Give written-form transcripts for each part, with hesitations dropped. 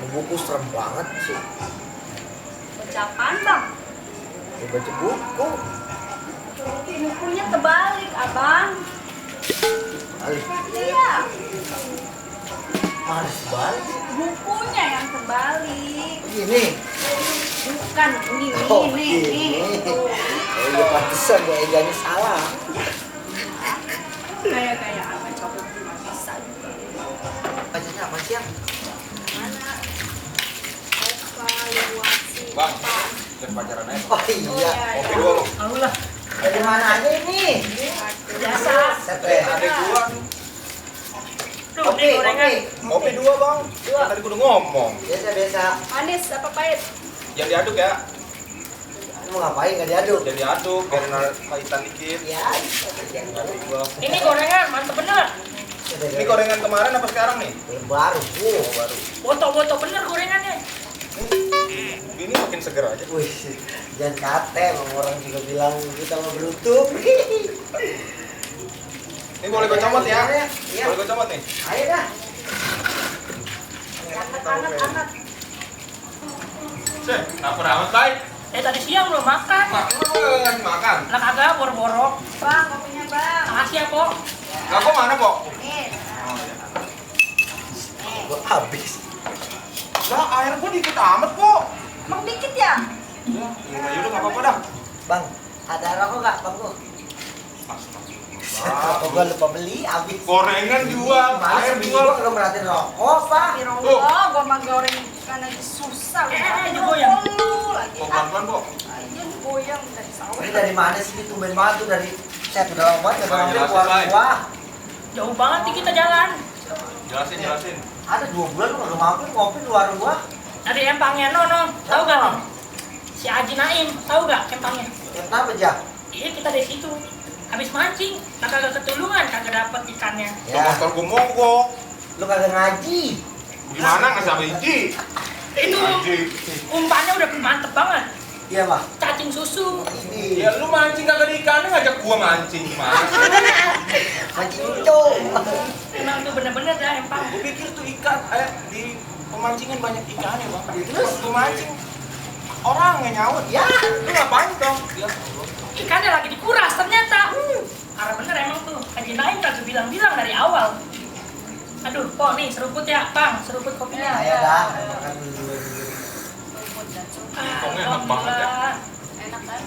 Buku serem banget sih. Baca apaan, Bang? Ya, baca buku. Bukunya terbalik, Abang. Balik. Iya, Males balik. bukunya yang terbalik. Gini. Bukan, ini, Oh, ini, gini. ini. Tuh. Oh iya pantesan gue eganya salah. Kayak apa coba nggak bisa juga. Bacanya apa sih yang? Mana? Evaluasi. Bang, Apa? dan pacaran aja. Oh iya. Kopi dua bang. Allah, Dari mana aja ini? biasa. Setre. Ada dua nih. Tuh, Kopi, nih gorengan. kopi. Kopi dua bang. Dua. Tadi gue udah ngomong. Biasa. Manis apa pahit? Yang diaduk ya. Mau ngapain nggak diaduk? Yang diaduk, biar ada pahitan dikit. Ya. Kopi dua. Ini gorengan, mantep bener. Ini gorengan kemarin apa sekarang nih? Baru. Oh baru. Boto-boto bener gorengannya. Ini makin seger aja. Wih, jangan kate, emang orang juga bilang kita mau beruntung. Ini boleh gue comot ya? Iya. Boleh gue comot nih? Ayo dah. Anget. Cek, lapar amat baik. Tadi siang belum makan. Makan, makan. Lah kagak boro-boro. Bang, kopinya bang. Makasih ya, Pok. Lah kok mana kok? Nih. Gua habis. Lah air gue dikit amat kok. Emang dikit ya? Ya, yaudah nggak apa-apa dah. Bang, ada rokok nggak, Bang? Rokok gua lupa beli, habis. Gorengan jual, air Masa jual. gua kalau merhatiin rokok, Pak? Astagfirullah, gua mah goreng ikan aja susah. Aja goyang. Lu lagi. Kok pelan-pelan kok? Aja goyang dari sawah. Ini dari mana sih? Ini tumben banget tuh dari saya udah lama banget Bang, nggak jelasin, keluar Bang. gua. Jauh banget nih kita jalan. Jelasin. Ada 2 bulan lu nggak mampir ngopi di warung gua. Ada empangnya, Nono. Tahu gak, Nono? Si Haji Naim, tahu gak empangnya? Ya kenapa, Jak? Iya, kita dari situ. Habis mancing, kagak ketulungan, kagak dapet ikannya. Tuh motor gue mogok. Lu kagak ngaji. Gimana nggak sampai hiji? Itu Haji. umpannya udah mantep banget. Iya, Pak. Cacing susu. Ini Ya lu mancing kagak ada ikannya ngajak gua mancing gimana? ngaji itu. Emang tuh bener-bener dah empang. Gua pikir tuh ikan di pemancingan banyak ikannya bang. Terus? Gua mancing orang nggak nyaut. Ya, Lu ngapain dong? Ya Allah. Ikannya lagi dikuras ternyata. Karena bener emang tuh Haji Naim kagak bilang-bilang dari awal. Aduh, kok nih seruput ya, Bang, seruput kopinya. ayo dah, makan dulu. Kongnya enak banget ya. Alhamdulillah. Enak kan?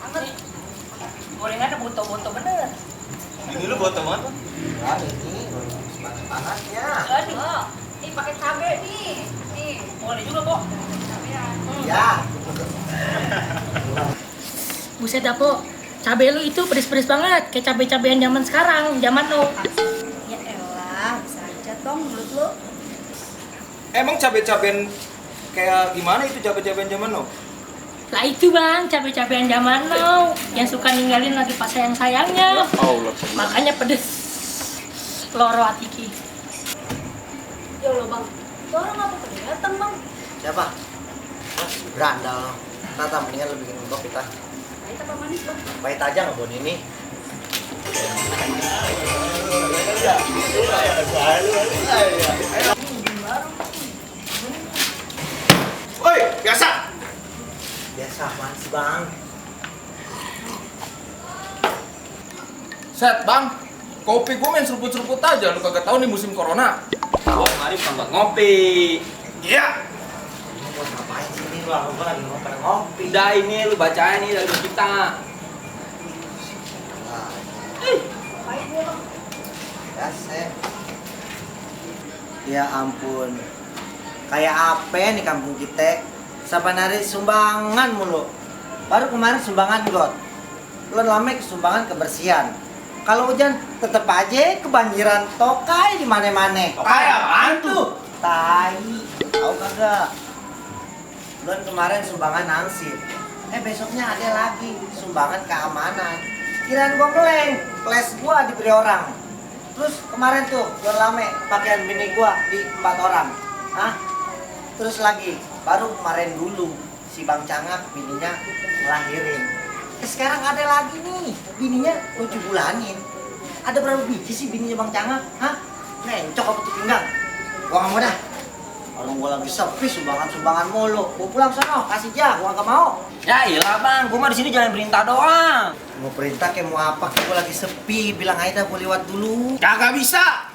Anget. Gorengannya boto-boto bener. Ini lu buat teman? Ya, ini panas-panasnya. Aduh, Oh, ini pakai cabe nih. Nih, boleh juga, Pok. cabean. Ya. Buset dah, Pok. Cabai lu itu pedes-pedes banget, kayak cabai-cabean zaman sekarang, zaman lu. Ya elah, bisa aja dong mulut lu. Emang cabe-cabean kayak gimana itu cabe-cabean zaman lo? Lah itu bang, cabai-cabean zaman now yang suka ninggalin lagi pas sayang-sayangnya. Allah. Makanya pedes. Loro atiki. Ya Allah bang, itu orang apa kelihatan bang? Siapa? Mas Brandal. Tata mendingan lu bikin kopi tah. Pahit apa manis bang? Pahit aja nggak bon ini. Woi, biasa. Biasa apaan sih, Bang? Set bang, kopi gue main seruput-seruput aja, lu kagak tahu nih musim corona. Tahu mari tempat ngopi. Iya. Ini buat ngapain sih ini? Gua lagi mau pada ngopi. Udah ini lu bacain nih lagu kita. Nah, Pahit dia bang. ya, Sep. Ya ampun. Kayak apa nih kampung kita? Saban hari sumbangan mulu. Baru kemarin sumbangan got. Bulan lama sumbangan kebersihan. Kalau hujan tetep aja kebanjiran tokai di mana-mana. Tokai apaan tuh? Tai. Tahu kagak? Bulan kemarin sumbangan ansip. Besoknya ada lagi sumbangan keamanan. Kirain gua ngeleng, kelas gua diberi orang. Terus kemarin tuh bulan lama pakaian bini gua di 4 orang. Hah? Terus lagi baru kemarin dulu si Bang Cangak bininya ngelahirin. Sekarang ada lagi nih, bininya 7 bulanin. Ada berapa biji sih bininya Bang Cangak? Hah? Nencok apa tuh pinggang? Gua nggak mau dah. Orang gua lagi sepi, sumbangan mulu. Gua pulang sono, kasih jah, gua nggak mau. Ya iyalah bang, gua mah di sini jalan perintah doang. Mau perintah kayak mau apa? Kayak gua lagi sepi, bilang aja dah gua lewat dulu. Kagak bisa.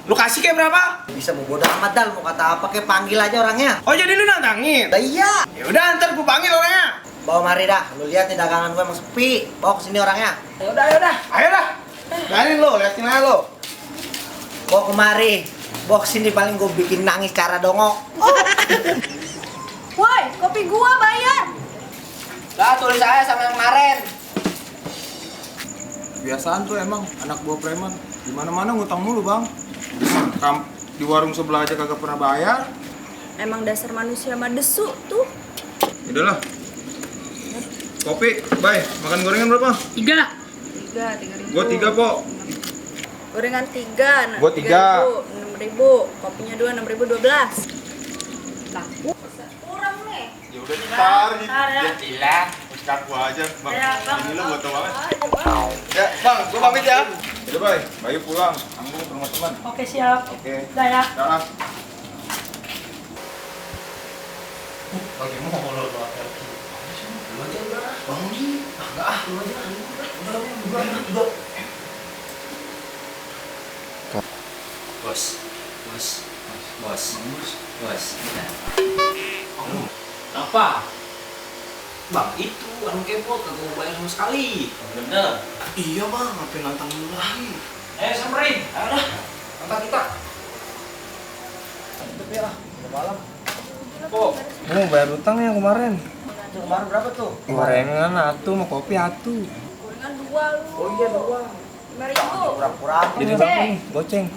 Lu kasih kayak berapa? Bisa mau bodo amat dal, mau kata apa kayak panggil aja orangnya. Oh jadi lu nantangin? Lah iya. Ya udah ntar gua panggil orangnya. Bawa mari dah, lu lihat nih dagangan gua emang sepi. Bawa kesini orangnya. Ya udah. Ayo dah. Berani lo, liatin aja lo. Bawa kemari. Bawa kesini paling gua bikin nangis cara dongok. Woi, kopi gua bayar. Lah tulis saya sama yang kemarin. Biasaan tuh emang anak buah preman. Di mana-mana ngutang mulu, Bang. Di warung sebelah aja kagak pernah bayar. Emang dasar manusia mah desu tuh. Udahlah. Kopi, bye. Makan gorengan berapa? 3. 3.000. Gua 3, Po. Gorengan 3. Gua 3. 6.000. Kopinya 2, 6.012. Lah, kurang nih. Ya udah ntar Ntar ya. Gila. Kaku aja, Bang. Ya, Bang. Ini lo gua tau banget. Aja, Bang. Ya, Bang, gua pamit ya. Udah, bye. Bayu pulang. Anggung ke rumah teman. Oke, siap. Oke. Udah ya. Dah. Bagaimana kalau lu lu aja udah. Bangun nih. Enggak ah, lu aja. Udah. Bos. Apa? Bang, itu anu kepot kagak mau bayar sama sekali. Bener. Iya, Bang. Ngapain nantang lu lagi? Samperin. Ayo dah. Angkat kita. Tapi ah, udah malam. Po. Gua mau bayar utang yang kemarin. Tuh, kemarin berapa tuh? Gorengan atu sama kopi atu. Gorengan 2 lu. Oh iya, 2. 5.000. Pura-pura. Jadi berapa nih? Goceng.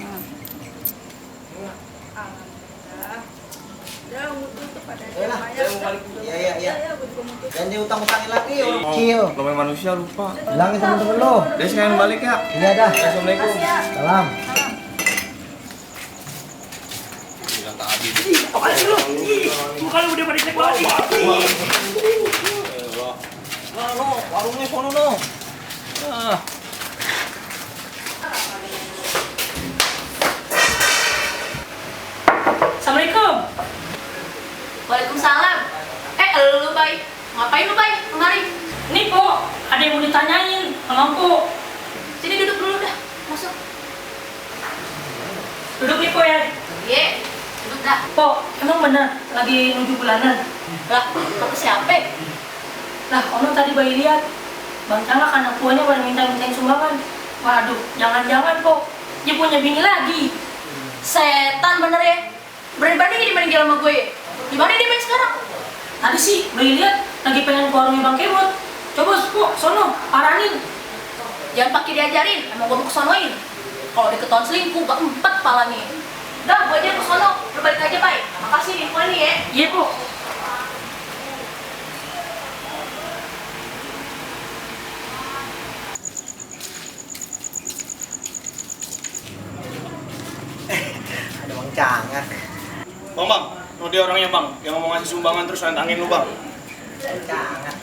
Udah, mau tutup ada Ya lah, bayar. Iya. Ya, gua juga mau tutup. Jangan diutang-utangin lagi, orang kecil. Namanya manusia lupa. Bilangin temen-temen lo. Dia sekarang balik ya. Iya dah. Assalamualaikum. Makasih ya. Salam. Bilang tadi. Apaan sih lu? Muka lu udah pada jelek banget. No, warungnya sono no. Ah. Assalamualaikum. Waalaikumsalam. Lu Bay. Ngapain lu Bay? Kemari. Nih, Po. Ada yang mau ditanyain sama Po. Sini duduk dulu dah. Masuk. Duduk nih, Po ya. Iya. Duduk dah. Po, emang bener lagi 7 bulanan? Lah, kata siapa? Lah, Ono tadi bayi lihat. Bang Cangak anak tuanya pada minta-mintain sumbangan. Waduh, jangan-jangan, Po. Dia punya bini lagi. Setan bener ya. Berani-berani dia main gila sama gue. Di mana dia main sekarang? Tadi sih bayi lihat lagi pengen ke warungnya Bang Kemot. Coba, Po, sono, paranin. Jangan pakai diajarin, emang gue mau kesonoin. Kalau diketahuan selingkuh, gak empat palanya. Udah, gue aja kesono, lu balik aja, Bay. Makasih nih, nih ya. Iya, Po. Ada Bang Cangak. Bang, no dia orangnya Bang, yang mau ngasih sumbangan terus nantangin lu Bang. Bang Cangak.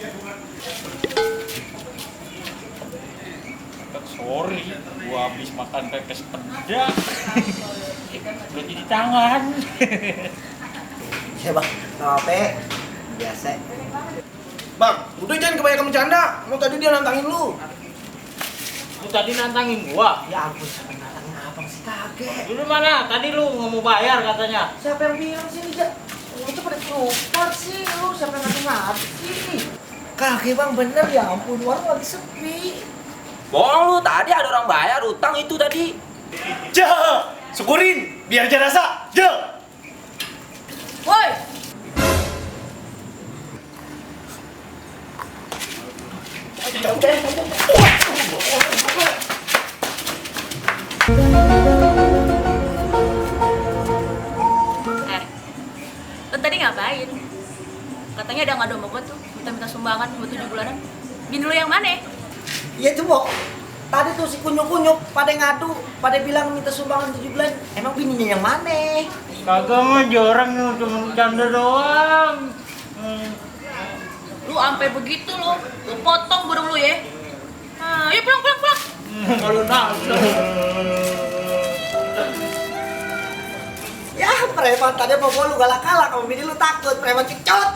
Sorry, gua habis makan pepes pedas. Udah jadi tangan. Ya Bang, apa? Biasa. Bang, udah jangan kebanyakan bercanda. Lu tadi dia nantangin lu. Lu tadi nantangin gua. Ya ampun, siapa yang nantangin abang sih kaget. Dulu mana? Tadi lu nggak mau bayar katanya. Siapa yang bilang sih Jak? Lu tuh pada keluar sih, lu siapa yang ngasih sih? Kaget Bang, bener ya ampun, warung lagi sepi. Bohong lu, tadi ada orang bayar utang itu tadi. Ja, syukurin biar dia rasa. Ja. Woi, lu tadi ngapain? Katanya ada ngadu sama gue tuh, minta sumbangan buat 7 bulanan. Bini lu yang mana? Iya tuh, Bok. Tadi tuh si kunyuk-kunyuk pada ngadu, pada bilang minta sumbangan 7 bulan. Emang bininya yang mana? Kagak mah jarang nih, cuma bercanda doang. Lu sampai begitu lu potong burung lu ya. Nah, yuk pulang. Kalau nafsu. Ya preman tadi mau lu galak-galak, sama bini lu takut, preman kecut.